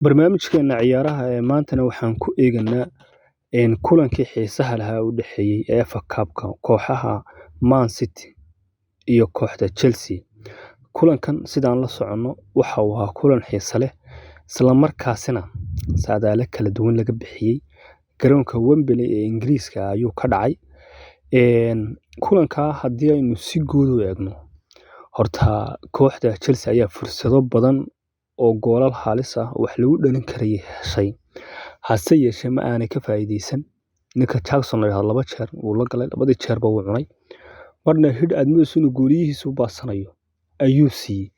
Barnaamijkeena ciyaaraha ee maantana waxaan ku eegaynaa kulankii xiisaha lahaa u dhexeeyay ee FA Cup-ka kooxaha Man City iyo kooxda Chelsea. Kulankan sidaan la socono waxa uu ahaa kulan xiiso leh isla markaasina saadaale kala duwan laga bixiyay garoonka Wembley ee Ingiriiska ayuu ka dhacay. Kulanka haddii aynu si guud u eegno horta kooxda Chelsea ayaa fursado badan oo goolal halis ah wax lagu dhalin karay heshay hase yeeshee ma aanay ka faa'iideysan. Ninka Jackson la laba jeer uu la galay labadii jeerba wuu cunay marna hid admiis inuu goolihiisu baasanayo ayuu siiyay.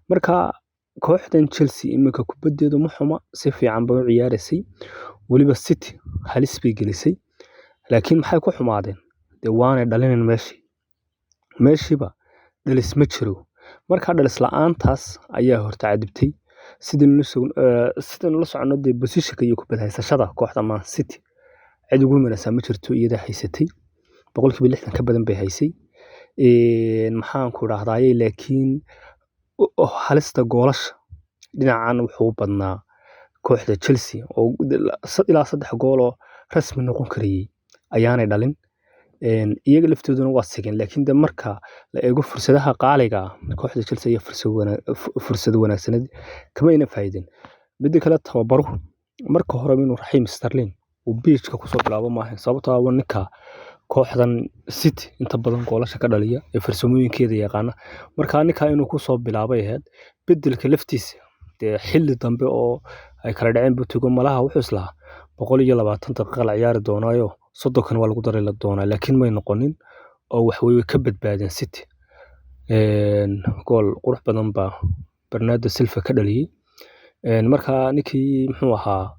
Marka kooxdan Chelsea imika kubaddeedu ma xuma si fiican bay u ciyaaraysay waliba City halis bay gelisay laakiin maxay ku xumaadeen waanay dhalinin meeshiiba dhalis ma jiro. Marka dhalis la'aantaas ayaa horta cadibtay sidii la socono position-ka iyo kubad haysashada kooxda Man City cid ugu maraysa ma jirto iyada haysatay 60% ka badan bay haysay. Maxaan ku raahday laakiin halista goolasha dhinacan wuxuu badnaa kooxda Chelsea oo ilaa 3 gool oo rasmi noqon karayay ayaanay dhalin. Iyaga laftooduna waa sigeen laakiin marka la eego fursadaha qaaliga ah kooxda Chelsea iyo fursad wanaagsan kama ayna faa'iidin. Mid kale tababaruhu marka hore inuu Raheem Sterling uu beachka ku soo bilaabo maahan sababtoo ah ninka kooxdan City inta badan goolasha ka dhaliya ee farsamooyinkeeda yaqaana marka ninka inuu ku soo bilaabay ahayd bedelka laftiisa xilli dambe oo ay kala dhaceen butigo malaha wuxuu islahaa 120 daqiiqo la ciyaari doonaayo 30 waa lagu daray la doonaa laakiin may noqonin oo wax way ka badbaadeen City. Gool qurux badan baa Bernardo Silva ka dhaliyay. Marka ninkii muxuu ahaa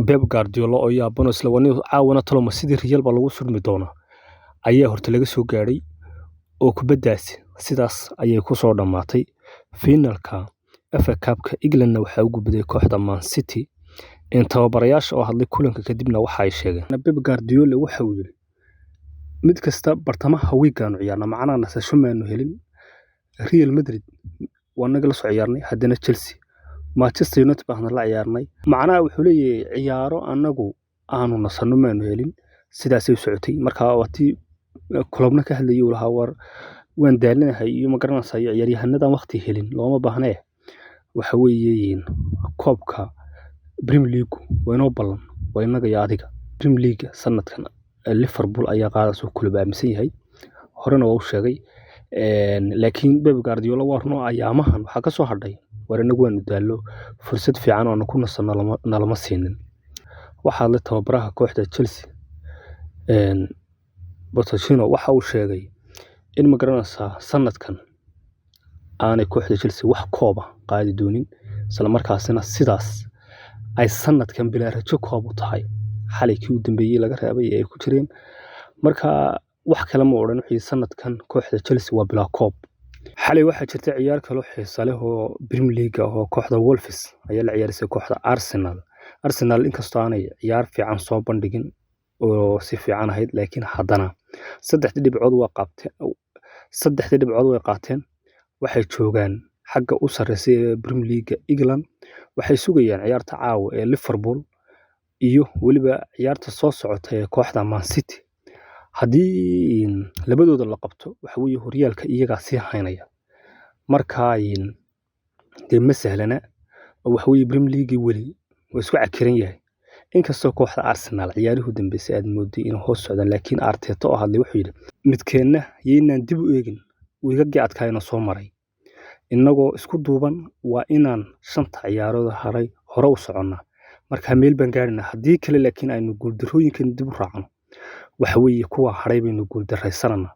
Pep Guardiola oo yaabano isla wani caawana talo sidii Real ba lagu surmi doona ayaa horta laga soo gaaray oo kubaddaasi sidaas ayay ku soo dhamaatay. Finalka FA Cup-ka England waxa uu gudbay kooxda Man City. Tababarayaasha oo hadlay kulanka kadibna waxa ay sheegeen Pep Guardiola waxa uu yiri mid kasta bartamaha wiigan ciyaarna macnaha nasasho maanu helin. Real Madrid waa naga la soo ciyaarnay haddana Chelsea Manchester United baan la ciyaarnay macnaha wuxuu leeyahay ciyaaro anagu aanu nasano maanu helin sidaas ay socotay. Marka waqti kulubna ka hadlayay uu lahaa war waan daalinahay iyo ma garanaysaa ciyaaryahanada waqti helin looma baahnaa waxa weeyeen koobka Premier League wayno balan waynaga yaadiga Premier League sanadkan Liverpool ayaa qaadayso kulub aaminsan yahay horena waa u sheegay. Laakiin Pep Guardiola waa runoo ayaamahan waxa ka soo hadhay war inagu waanu daalo fursad fiican oo ku nasano nalama siinin. Waxa la tababaraha kooxda Chelsea Pochettino waxa uu sheegay in ma garanaysaa sanadkan aanay kooxda Chelsea wax kooba qaadi doonin isla markaasina sidaas ay sanadkan bilaa rajo koob u tahay xalikii u dambeeyay laga reebay ay ku jireen. Marka wax kale ma oran wixii sanadkan kooxda Chelsea waa bilaa koob. Xalay waxa jirta ciyaar kale oo xiiso leh oo Premier League ah oo kooxda Wolves ayaa la ciyaarisay kooxda Arsenal inkastoo aanay ciyaar fiican soo bandhigin oo si fiican ahayd laakiin haddana 3 dhibcood way qaateen waxay joogaan xagga u sareysay ee Premier League England waxay sugayaan ciyaarta caawa ee Liverpool iyo waliba ciyaarta soo socota ee kooxda Man City. Haddii labadooda la qabto waxa weeye horyaalka iyaga si haynaya marka ma sahlana waxa weeye Premier League wali way isku cakiran yahay inkastoo kooxda Arsenal ciyaarihu dambeysay aad mooday in hoos socdaan laakiin Arteta oo hadlay wuxuu yiri midkeenna yeynaan dib u eegin wiigagii adkaayna soo maray inagoo isku duuban waa inaan 5 ciyaarood haray hore u soconnaa marka meel baan gaarina haddii kale laakiin aynu guuldarooyinkan dib u raacno waxa weeye kuwa haray baynu guuldaraysanana